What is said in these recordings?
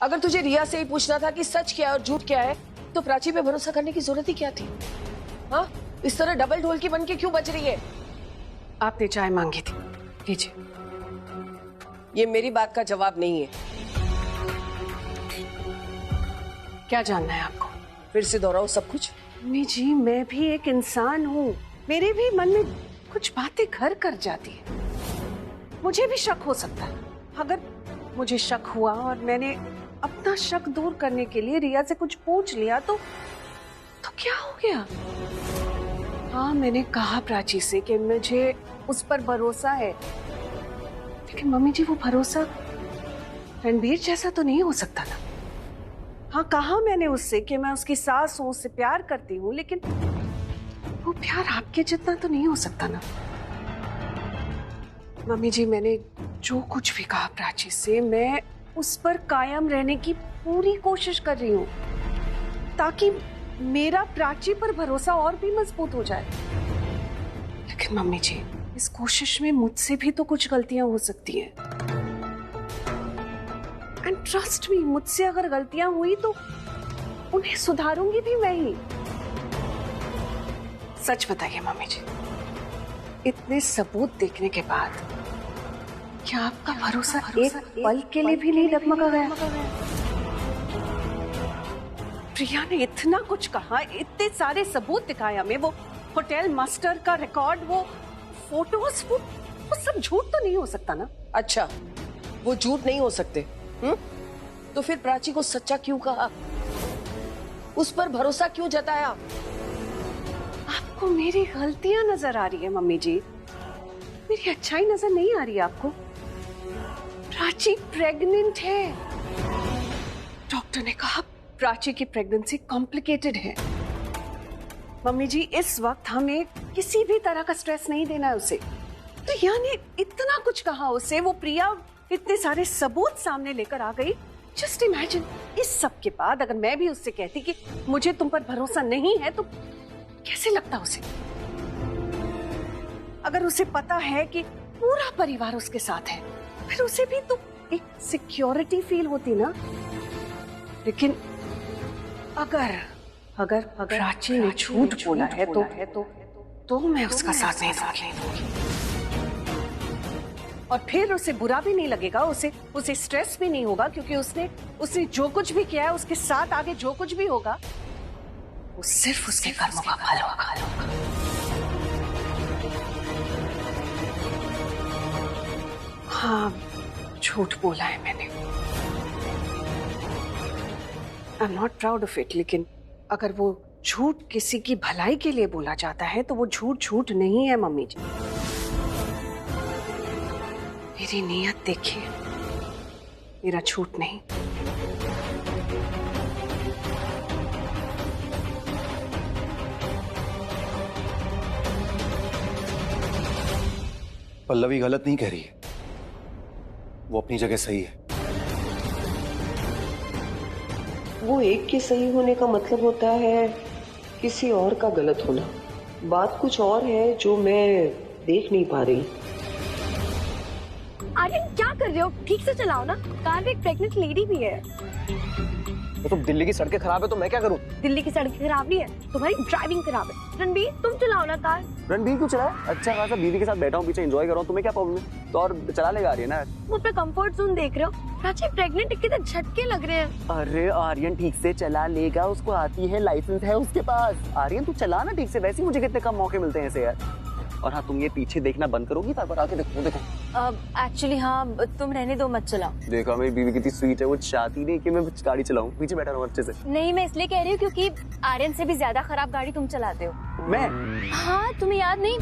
अगर तुझे रिया से ही पूछना था कि सच क्या है और झूठ क्या है, तो प्राची पे भरोसा करने की जरूरत ही क्या थी? हाँ, इस तरह डबल ढोल की बन के क्यों बज रही है? आपने चाय मांगी थी, लीजिए। ये मेरी बात का जवाब नहीं है। क्या जानना है आपको? फिर से दोहराओ सब कुछ। मम्मी जी, मैं भी एक इंसान हूँ, मेरे भी मन में कुछ बातें घर कर जाती है। मुझे भी शक हो सकता है। अगर मुझे शक हुआ और मैंने अपना शक दूर करने के लिए रिया से कुछ पूछ लिया तो क्या हो गया? हाँ, मैंने कहा प्राची से कि मुझे उस पर भरोसा है, लेकिन मम्मी जी वो भरोसा रणबीर जैसा तो नहीं हो सकता ना। हाँ, कहा मैंने उससे कि मैं उसकी सास हूं, उससे प्यार करती हूँ, लेकिन वो प्यार आपके जितना तो नहीं हो सकता ना। मम्मी जी, मैंने जो कुछ भी कहा प्राची से, मैं उस पर कायम रहने की पूरी कोशिश कर रही हूँ ताकि मेरा प्राची पर भरोसा और भी मजबूत हो जाए। लेकिन मम्मी जी, इस कोशिश में मुझसे भी तो कुछ गलतियां हो सकती हैं। एंड ट्रस्ट मी, मुझसे अगर गलतियां हुई तो उन्हें सुधारूंगी भी मैं ही। सच बताइए मम्मी जी, इतने सबूत देखने के बाद क्या आपका भरोसा एक पल के लिए भी नहीं डगमगा गया? प्रिया ने इतना कुछ कहा, इतने सारे सबूत दिखाए हमें, वो होटल मास्टर का रिकॉर्ड, वो फोटोज, वो सब झूठ तो नहीं हो सकता ना? अच्छा, वो झूठ नहीं हो सकते? तो फिर प्राची को सच्चा क्यों कहा? उस पर भरोसा क्यों जताया? आपको मेरी गलतियां नजर आ रही है मम्मी जी, मेरी अच्छाई नजर नहीं आ रही है आपको? प्राची प्रेग्नेंट है। डॉक्टर ने कहा प्राची की प्रेगनेंसी कॉम्प्लिकेटेड है। मम्मी जी, इस वक्त हमें किसी भी तरह का स्ट्रेस नहीं देना है उसे। प्रिया ने इतना कुछ कहा उसे, वो प्रिया इतने सारे सबूत सामने लेकर आ गई। जस्ट इमेजिन, इस सब के बाद अगर मैं भी उससे कहती कि मुझे तुम पर भरोसा नहीं है, तो कैसे लगता उसे? अगर उसे पता है कि पूरा परिवार उसके साथ है, फिर उसे भी तो एक सिक्योरिटी फील होती ना। लेकिन अगर प्राची ने झूठ बोला है तो मैं उसका साथ नहीं दूंगी। और फिर उसे बुरा भी नहीं लगेगा, उसे स्ट्रेस भी नहीं होगा, क्योंकि उसने जो कुछ भी किया है, उसके साथ आगे जो कुछ भी होगा वो सिर्फ उसके कर्मों का फल होगा। हाँ, झूठ बोला है मैंने। I am not proud of it, लेकिन अगर वो झूठ किसी की भलाई के लिए बोला जाता है तो वो झूठ नहीं है मम्मी जी। मेरी नीयत देखिए, मेरा झूठ नहीं। पल्लवी गलत नहीं कह रही है, वो अपनी जगह सही है। वो एक के सही होने का मतलब होता है किसी और का गलत होना। बात कुछ और है जो मैं देख नहीं पा रही। अरे क्या कर रहे हो? ठीक से चलाओ ना, कार में एक प्रेग्नेंट लेडी भी है। तो दिल्ली की सड़कें खराब है तो मैं क्या करूं? दिल्ली की सड़कें खराब नहीं है, तुम्हारी ड्राइविंग खराब है। रणबीर, तुम चलाओ ना कार। रणबीर क्यों चलाए? अच्छा खासा बीवी के साथ बैठा हूँ, पीछे एंजॉय कर रहा हूँ, तुम्हें क्या प्रॉब्लम है? तो और चला लेगा आर्यन है। वो अपना कंफर्ट जोन देख रहे हो? प्राची प्रेग्नेंट, कितने झटके लग रहे हैं। अरे आर्यन ठीक से चला लेगा, उसको आती है, लाइसेंस है उसके पास। आर्यन तू चला ना ठीक से, वैसे ही मुझे कितने कम मौके मिलते हैं ऐसे यार। और हाँ, तुम ये पीछे देखना बंद करोगी? बार बार आके देखो। एक्चुअली हाँ, तुम रहने दो, मत चलाओ। देखा मेरी बीवी कितनी स्वीट है, वो चाहती नहीं कि मैं गाड़ी चलाऊं, पीछे बैठा रहूं अच्छे से। नहीं, मैं इसलिए कह रही हूँ क्योंकि आर्यन से भी ज्यादा खराब गाड़ी तुम चलाते हो। मैं? हाँ, तुम्हें याद नहीं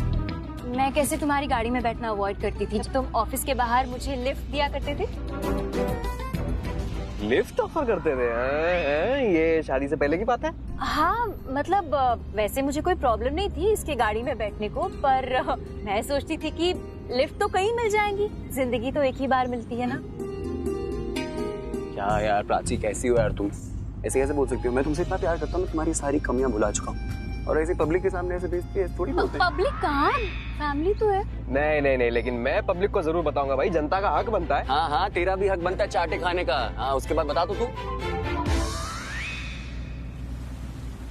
मैं कैसे तुम्हारी गाड़ी में बैठना अवॉइड करती थी? तुम ऑफिस के बाहर मुझे लिफ्ट दिया करते थे। लिफ्ट ऑफर करते थे? ये शादी से पहले की बात है? हाँ, मतलब वैसे मुझे कोई प्रॉब्लम नहीं थी इसके गाड़ी में बैठने को, पर मैं सोचती थी कि लिफ्ट तो कहीं मिल जाएंगी, जिंदगी तो एक ही बार मिलती है ना। क्या यार प्राची, कैसी हो यार तुम? ऐसे कैसे बोल सकती हो? मैं तुमसे इतना प्यार करता हूँ, तुम्हारी सारी कमियां भुला चुका हूँ, और ऐसे पब्लिक के सामने ऐसे बेइज्जती थोड़ी बोलते हैं। पब्लिक कहाँ, फैमिली तो है। नहीं नहीं नहीं, लेकिन मैं पब्लिक को जरूर बताऊंगा भाई, जनता का हक बनता है। हाँ हाँ, तेरा भी हक बनता है चाटे खाने का। हाँ, उसके बाद बता तो तू।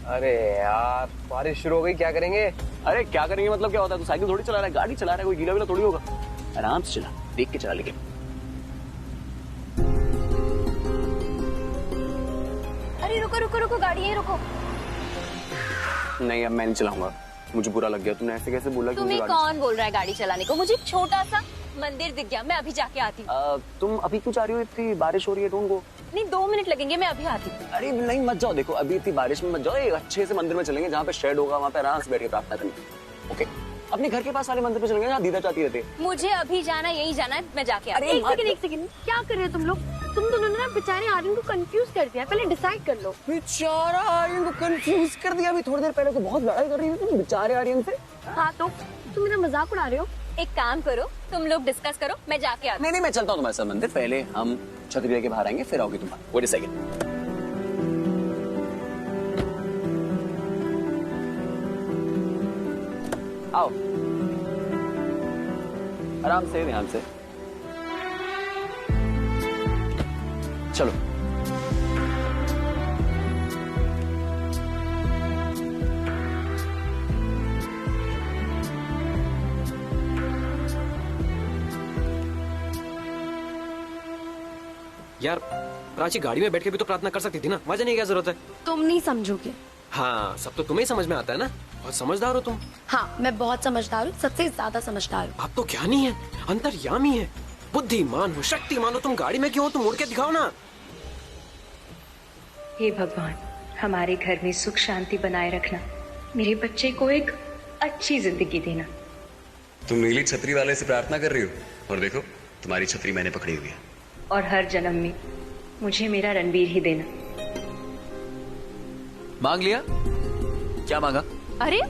अरे यार, बारिश शुरू हो गई, क्या करेंगे? अरे क्या करेंगे मतलब क्या होता है? तू साइकिल थोड़ी चला रहा है, गाड़ी चला रहा है, कोई गीला विला थोड़ी होगा। आराम से चला, देख के चला। लेकिन अरे रुको रुको रुको, गाड़ी है, रुको। नहीं, अब मैं नहीं चलाऊंगा, मुझे बुरा लग गया। तुमने ऐसे कैसे बोला कि तुम्हें कौन बोल रहा है गाड़ी चलाने को? मुझे छोटा सा मंदिर दिख गया, मैं अभी जाके आती हूँ। तुम अभी क्यों जा रही हो? इतनी बारिश हो रही है, ढूंढ को। नहीं, 2 मिनट लगेंगे, मैं अभी आती हूँ। अरे नहीं, मत जाओ। देखो, अभी इतनी बारिश में मत जाओ। एक अच्छे से मंदिर में चलेंगे जहाँ पे शेड होगा, वहाँ पे आराम से बैठ के प्रार्थना करनी। ओके, अपने घर के पास वाले मंदिर पे चलेंगे जहाँ दीदा चाहती रहती है। मुझे अभी जाना, यही जाना है, मैं जाके आती हूँ। एक सेकंड, क्या कर रहे हो तुम लोग? तुम दोनों ने ना बेचारे आर्यन को कंफ्यूज कर दिया। पहले डिसाइड कर लो। बेचारा आर्यन को कंफ्यूज कर दिया। अभी थोड़ी देर पहले तो बहुत लड़ाई कर रही थी तुम बेचारे आर्यन से। हाँ तो तुम मेरा मजाक उड़ा रहे हो? एक काम करो, तुम लोग डिस्कस करो, मैं जाके आती हूँ। नहीं, मैं चलता हूँ तुम्हारे साथ मंदिर। पहले हम छतरी लेके बाहर आएंगे, फिर आओगे तुम। Wait a second. आओ, आराम से, ध्यान से चलो। यार प्राची, गाड़ी में बैठ के भी तो प्रार्थना कर सकती थी ना, वहां जाने की क्या जरूरत है? तुम नहीं समझोगे। हाँ, सब तो तुम्हें ही समझ में आता है ना, बहुत समझदार हो तुम। हाँ, मैं बहुत समझदार हूँ, सबसे ज्यादा समझदार हूँ। आप तो ज्ञानी है, अंतर्यामी है, बुद्धिमान हो, शक्तिमान हो। तुम गाड़ी में क्यों हो? तुम मुड़ के दिखाओ ना। हे भगवान, हमारे घर में सुख शांति बनाए रखना, मेरे बच्चे को एक अच्छी जिंदगी देना। तुम नीली छतरी वाले से प्रार्थना कर रही हो, और देखो तुम्हारी छतरी मैंने पकड़ी हुई है। और हर जन्म में मुझे मेरा रणवीर ही देना। मांग लिया? क्या मांगा? अरे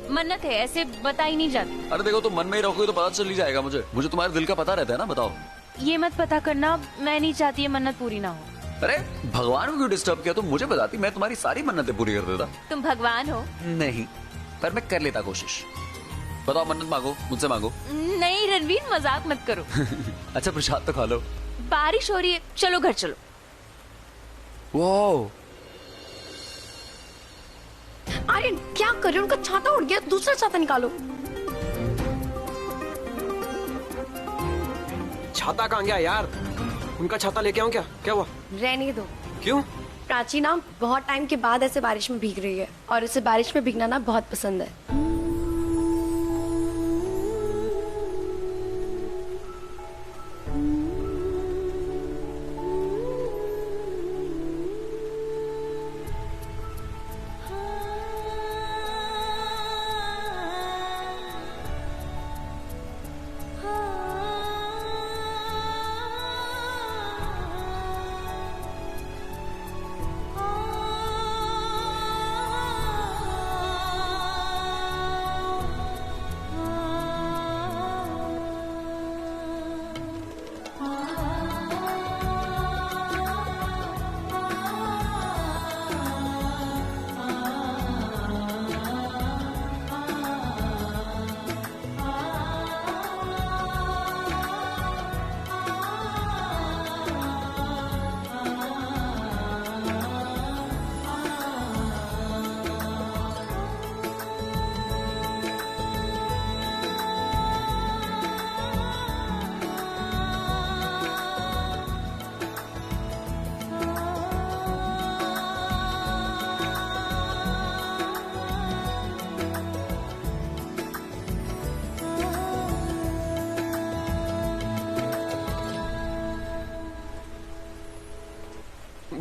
मन्नत है, ऐसे बता ही नहीं जाती। अरे देखो, तुम मन में ही रखोगे तो पता चल ही जाएगा। मुझे तुम्हारे दिल का पता रहता है ना। बताओ। ये मत पता करना, मैं नहीं चाहती है मन्नत पूरी ना हो। अरे भगवान को क्यों डिस्टर्ब किया? तुम मुझे बताती, मैं तुम्हारी सारी मन्नतें पूरी कर देता। तुम भगवान हो? नहीं, पर मैं कर लेता कोशिश। बताओ, मन्नत मांगो, मुझसे मांगो। नहीं रणवीर, मजाक मत करो। अच्छा, प्रसाद तो खा लो। बारिश हो रही है, चलो घर चलो। वो आर्यन क्या कर रहे हो? उनका छाता उड़ गया, दूसरा छाता निकालो। छाता कहाँ गया यार? उनका छाता लेके आऊं क्या? क्या हुआ? रहने दो। क्यों? प्राची ना बहुत टाइम के बाद ऐसे बारिश में भीग रही है, और उसे बारिश में भीगना ना बहुत पसंद है।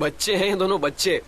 बच्चे हैं ये दोनों, बच्चे।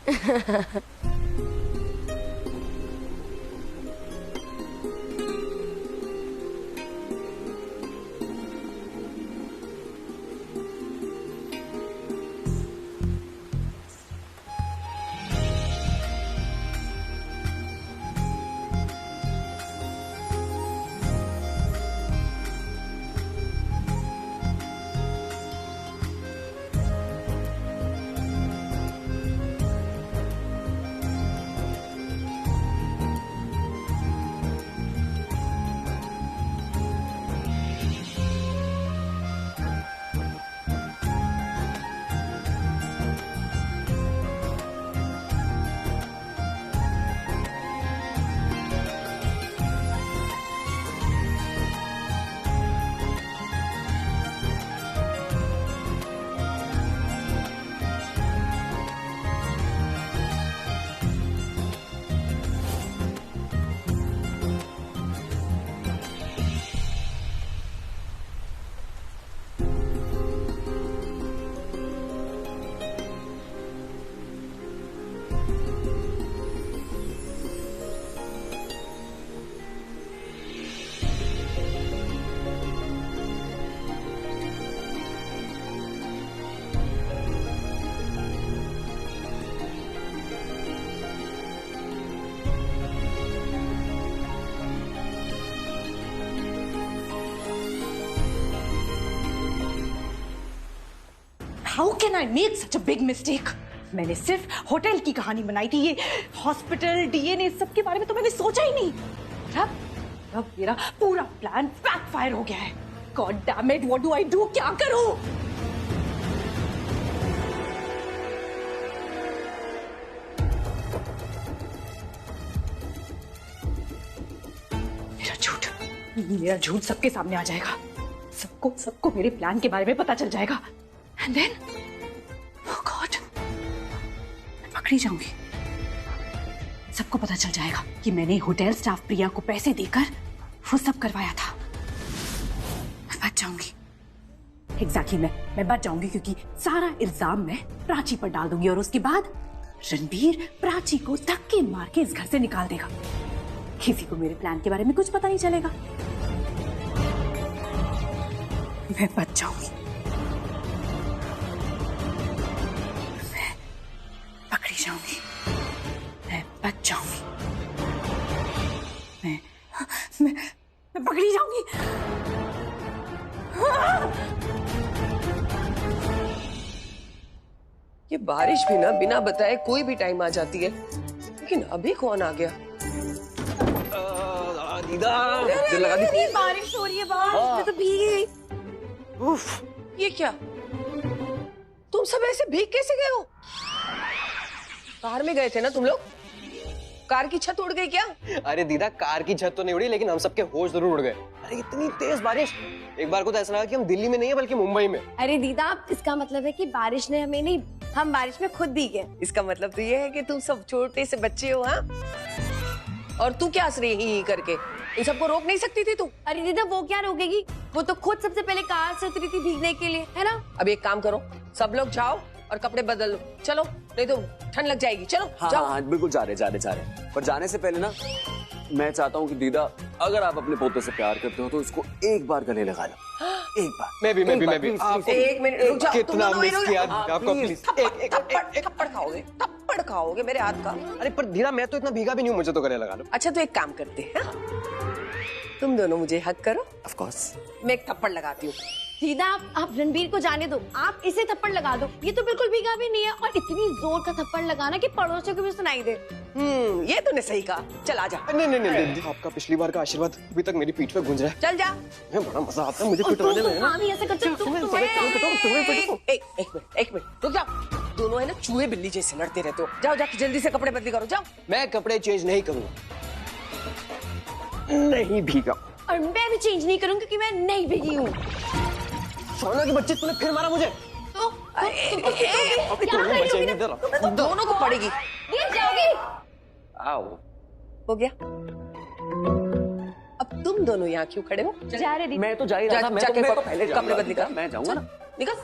How can I make such a big mistake? मैंने सिर्फ होटल की कहानी बनाई थी, ये हॉस्पिटल, डीएनए सब के बारे में तो मैंने सोचा ही नहीं। अब मेरा पूरा प्लान बैकफायर हो गया है। God damn it, what do I do? क्या करूं? मेरा झूठ सबके सामने आ जाएगा। सबको मेरे प्लान के बारे में पता चल जाएगा। एंड देन ओह गॉड, मैं पकड़ी जाऊंगी। सबको पता चल जाएगा कि मैंने होटल स्टाफ प्रिया को पैसे देकर वो सब करवाया था। मैं बच जाऊंगी। एग्जैक्टली, मैं बच जाऊंगी क्योंकि सारा इल्जाम मैं प्राची पर डाल दूंगी और उसके बाद रणबीर प्राची को धक्के मार के इस घर से निकाल देगा। किसी को मेरे प्लान के बारे में कुछ पता नहीं चलेगा। मैं बच जाऊंगी। मैं पकड़ी जाऊंगी। मैं बच जाऊंगी। मैं पकड़ी जाऊंगी। ये बारिश भी ना बिना बताए कोई भी टाइम आ जाती है, लेकिन अभी कौन आ गया? दीदा, दिल लगा दी। बारिश हो रही है बाहर, मैं तो भीग गई। उफ, ये क्या? तुम सब ऐसे भीग कैसे गए हो? कार में गए थे ना तुम लोग? कार की छत उड़ गई क्या? अरे दीदा, कार की छत तो नहीं उड़ी, लेकिन हम सबके होश जरूर उड़ गए। अरे इतनी तेज बारिश, एक बार को तो ऐसा लगा कि हम दिल्ली में नहीं है बल्कि मुंबई में। अरे दीदा, इसका मतलब है कि बारिश ने हमें नहीं, हम बारिश में खुद भीगे। इसका मतलब तो ये है कि तुम सब छोटे से बच्चे हो, हाँ? और तू क्या हंस रही है करके? इन सबको रोक नहीं सकती थी तू? अरे दीदा, वो क्या रोकेगी? वो तो खुद सबसे पहले कार से उतरी थी भीगने के लिए, है ना? अब एक काम करो, सब लोग जाओ और कपड़े बदल लो, चलो, नहीं तो ठंड लग जाएगी। चलो जाओ। हाँ, बिल्कुल जा रहे। पर जाने से पहले ना मैं चाहता हूँ कि दीदा, अगर आप अपने पोते से प्यार करते हो तो इसको एक बार गले लगा लो। एक बार। मैं भी। एक मिनट रुक जाओ। कितना मिस किया आपको, प्लीज। थप्पड़ खाओगे मेरे हाथ का। अरे पर दीदा, मैं तो इतना भीगा भी नहीं हूँ, मुझे तो गले लगा लो। अच्छा तो एक काम करते हैं, तुम दोनों मुझे हक करो। Of course. मैं एक थप्पड़ लगाती हूँ। दीदा, आप रणबीर को जाने दो, आप इसे थप्पड़ लगा दो। ये तो बिल्कुल भीगा भी नहीं है, और इतनी जोर का थप्पड़ लगाना कि पड़ोसियों को भी सुनाई दे। ये तूने सही कहा। चल आ जा। नहीं, आपका पिछली बार का आशीर्वाद अभी तक मेरी पीठ पे गूंज रहा है। चल जा। बड़ा मजा आता है मुझे पिटवाने में। हाँ, ऐसे करते एक मिनट रुक जाओ। दोनों है ना चूहे बिल्ली जैसे लड़ते रहते हो। जाओ जाके जल्दी से कपड़े बदली करो, जाओ। मैं कपड़े चेंज नहीं करूंगा, नहीं भीगा। और मैं भी चेंज नहीं करूंगी क्योंकि मैं नहीं भीगी हूँ। सोना की बच्ची, तूने फिर मारा मुझे। दोनों को पड़ेगी। गिर जाओगी। आओ। हो गया। अब तुम दोनों यहाँ क्यों खड़े हो? जा रहे दीदी। मैं तो जा ही रहा था। मैं तो पहले कपड़े बदली कर। मैं जाऊंगा ना। निकल।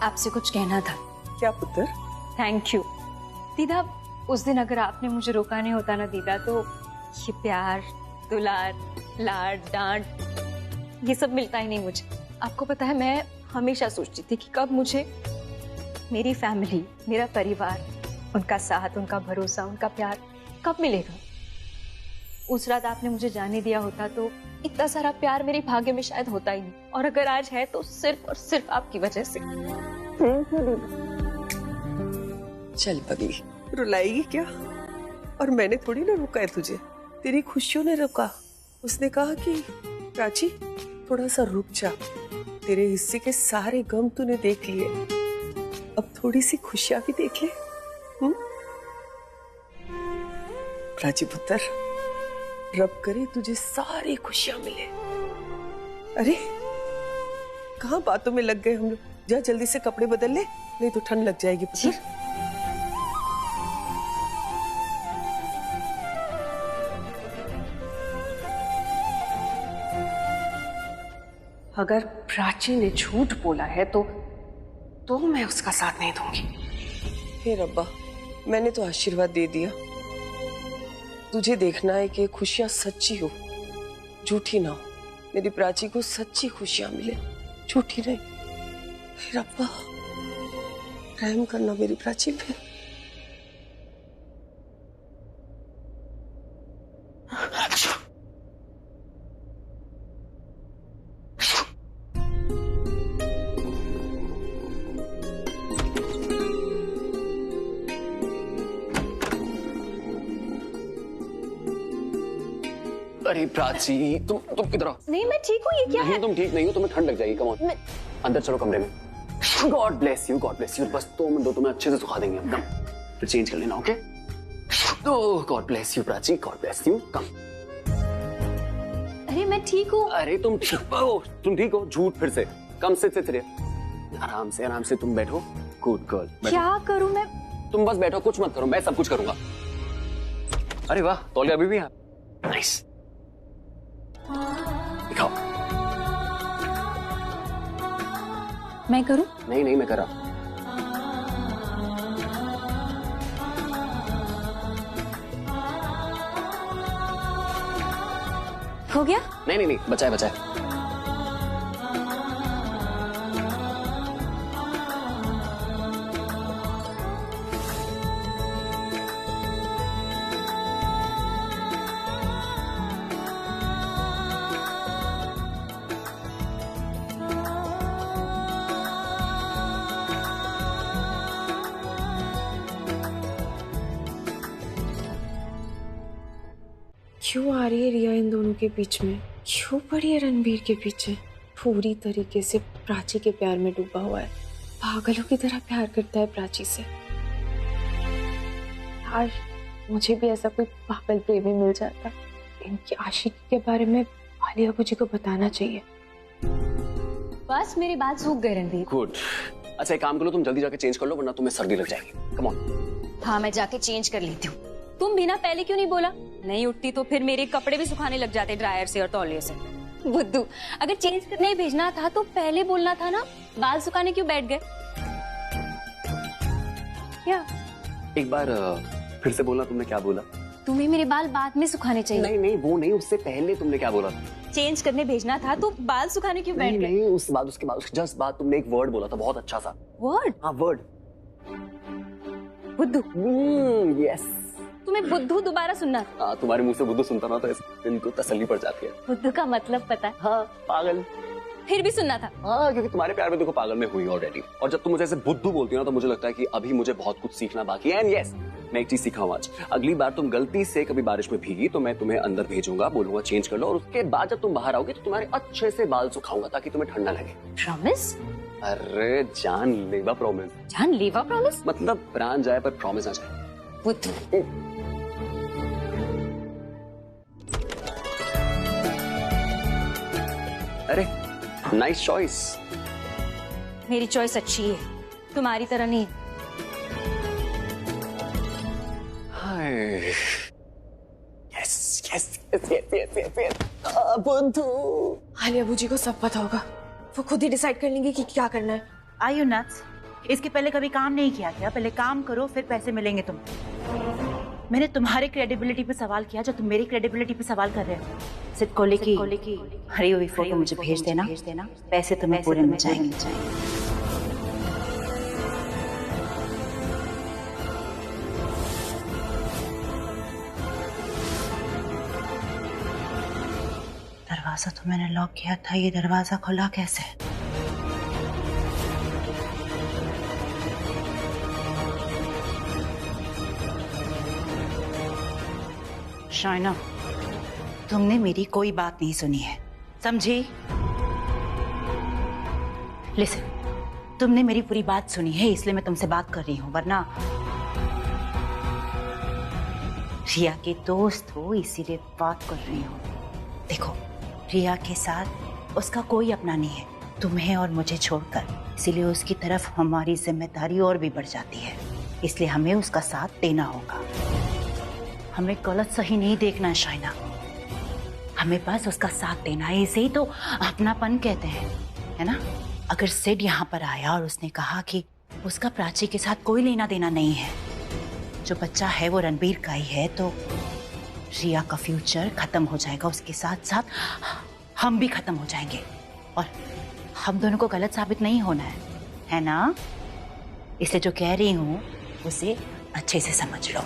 आपसे कुछ कहना था। क्या पुत्र? थैंक यू दीदा। उस दिन अगर आपने मुझे रोका नहीं होता ना दीदा, तो ये प्यार, दुलार, लाड, डांट, ये सब मिलता ही नहीं मुझे। आपको पता है, मैं हमेशा सोचती थी कि कब मुझे मेरी फैमिली, मेरा परिवार, उनका साथ, उनका भरोसा, उनका प्यार कब मिलेगा। उस रात आपने मुझे जाने दिया होता तो इतना सारा प्यार मेरे भाग्य में शायद होता ही नहीं, और अगर आज है तो सिर्फ और सिर्फ आपकी वजह से। चल पगली, रुलाएगी क्या? और मैंने थोड़ी ना रोका है तुझे, तेरी खुशियों ने रोका। उसने कहा कि प्राची थोड़ा सा रुक जा, तेरे हिस्से के सारे गम तूने देख लिए, अब थोड़ी सी खुशियां भी देख ले। प्राची पुत्र, रब करे तुझे सारी खुशियां मिले। अरे कहाँ बातों में लग गए हम लोग। जा जल्दी से कपड़े बदल ले, नहीं तो ठंड लग जाएगी पुत्र। अगर प्राची ने झूठ बोला है तो मैं उसका साथ नहीं दूंगी। हे रब्बा, मैंने तो आशीर्वाद दे दिया। तुझे देखना है कि खुशियां सच्ची हो, झूठी ना हो। मेरी प्राची को सच्ची खुशियां मिले, झूठी नहीं। हे रब्बा, रहम करना मेरी प्राची पे। अरे प्राची, तुम किधर हो? नहीं मैं ठीक हूँ, ये क्या है? नहीं तुम ठीक नहीं हो, तुम्हें ठंड लग जाएगी। कम ऑन, अंदर चलो कमरे में। गॉड ब्लेस यू, बस 2 मिनट दो, तुम्हें अच्छे से सुखा देंगे हम। कम, फिर चेंज कर लेना, okay? Oh God bless you Prachi, God bless you. Come. अरे मैं ठीक हूँ। अरे तुम ठीक हो? झूठ फिर से। कम से आराम से तुम बैठो। Good girl. क्या करूँ मैं? तुम बस बैठो, कुछ मत करो, मैं सब कुछ करूंगा। अरे वाह, तौलिया अभी भी है। नाइस। दिखाओ। मैं करूँ? नहीं मैं कर रहा। हो गया? नहीं, बचाए। क्यों आ रही है रिया इन दोनों के बीच में? क्यों पड़ी है रणबीर के पीछे? पूरी तरीके से प्राची के प्यार में डूबा हुआ है, पागलों की तरह प्यार करता है प्राची से। यार मुझे भी ऐसा कोई पागल प्रेमी मिल जाता। इनकी आशिकी के बारे में वाली अबू जी को बताना चाहिए। बस मेरे बाल सूख गए रणबीर। गुड। अच्छा एक काम करो, तुम जल्दी जाके चेंज कर लो, वरना तुम्हें सर्दी लग जाएगी। Come on. हाँ मैं जाके चेंज कर लेती हूँ। तुम भी ना पहले क्यों नहीं बोला? नहीं उठती तो फिर मेरे कपड़े भी सुखाने लग जाते ड्रायर से और तौलिए से। बुद्धू, अगर चेंज करने ही भेजना था तो पहले बोलना था ना। बाल सुखाने क्यों बैठ गए? क्या? एक बार फिर से बोलना, तुमने क्या बोला? तुम्हें मेरे बाल बाद में सुखाने चाहिए। नहीं वो नहीं, उससे पहले तुमने क्या बोला? चेंज करने भेजना था तो बाल सुखाने क्यों बैठ गए? नहीं उसके बाद जस्ट बाद तुमने एक वर्ड बोला था, बहुत अच्छा सा वर्ड। हाँ वर्ड, बुद्धू। यस। तुम्हें बुद्धू दोबारा सुनना? हाँ, तुम्हारे मुंह से बुद्धू सुनता ना तो दिल को तसल्ली पड़ जाती है। बुद्धू का मतलब पता है? हाँ पागल। फिर भी सुनना था? हाँ, क्योंकि तुम्हारे प्यार में देखो पागल में हुई ऑलरेडी, और जब तुम मुझे ऐसे बुद्धू बोलती हो ना तो मुझे लगता है कि अभी मुझे बहुत कुछ सीखना बाकी है। एंड यस, मैं एक चीज सीखा हूँ आज। अगली बार तुम गलती से कभी बारिश में भीगी तो मैं तुम्हें अंदर भेजूंगा, बोलूंगा चेंज कर लो, और उसके बाद जब तुम बाहर आओगे तो तुम्हारे अच्छे से बाल सुखाऊंगा ताकि तुम्हें ठंडा लगे। प्रॉमिस? अरे जान लेवा प्रॉमिस। जान लेवा प्रॉमिस? मतलब प्राण जाए पर प्रॉमिस ना जाए। बुद्धू। अरे नाइस चॉइस। मेरी चॉइस अच्छी है, तुम्हारी तरह नहीं। यस बुद्धू। आलिया अबू जी को सब पता होगा, वो खुद ही डिसाइड कर लेंगे कि क्या करना है। Are you nuts? इसके पहले कभी काम नहीं किया क्या? पहले काम करो फिर पैसे मिलेंगे तुम। मैंने तुम्हारे क्रेडिबिलिटी पे सवाल किया जो तुम मेरी क्रेडिबिलिटी पे सवाल कर रहे हो। सिर्फ कोले की हरी हुई फोटो मुझे भेज देना, पैसे तुम्हें पूरे मिल जाएंगे। दरवाजा तो मैंने लॉक किया था, ये दरवाजा खुला कैसे? शाइना, तुमने मेरी कोई बात नहीं सुनी है, समझी? लिसन, तुमने मेरी पूरी बात सुनी है इसलिए मैं तुमसे बात कर रही हूँ, वरना रिया के दोस्त हो इसीलिए बात कर रही हूँ। देखो, रिया के साथ उसका कोई अपना नहीं है, तुम्हें और मुझे छोड़कर, इसीलिए उसकी तरफ हमारी जिम्मेदारी और भी बढ़ जाती है, इसलिए हमें उसका साथ देना होगा। हमें गलत सही नहीं देखना है शाइना, हमें बस उसका साथ देना है, इसे ही तो अपनापन कहते हैं, है ना? अगर सिड यहाँ पर आया और उसने कहा कि उसका प्राची के साथ कोई लेना देना नहीं है, जो बच्चा है वो रणबीर का ही है, तो रिया का फ्यूचर खत्म हो जाएगा, उसके साथ साथ हम भी खत्म हो जाएंगे, और हम दोनों को गलत साबित नहीं होना है ना? इसलिए जो कह रही हूँ उसे अच्छे से समझ लो।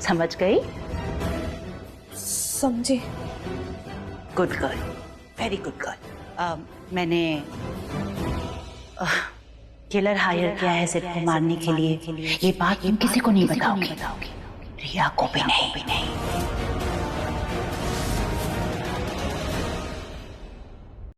समझ गई? समझे। Good girl, very good girl. मैंने किलर हायर किया है सिड को मारने के लिए, ये बात तुम किसी को नहीं बताओगी, रिया को भी नहीं।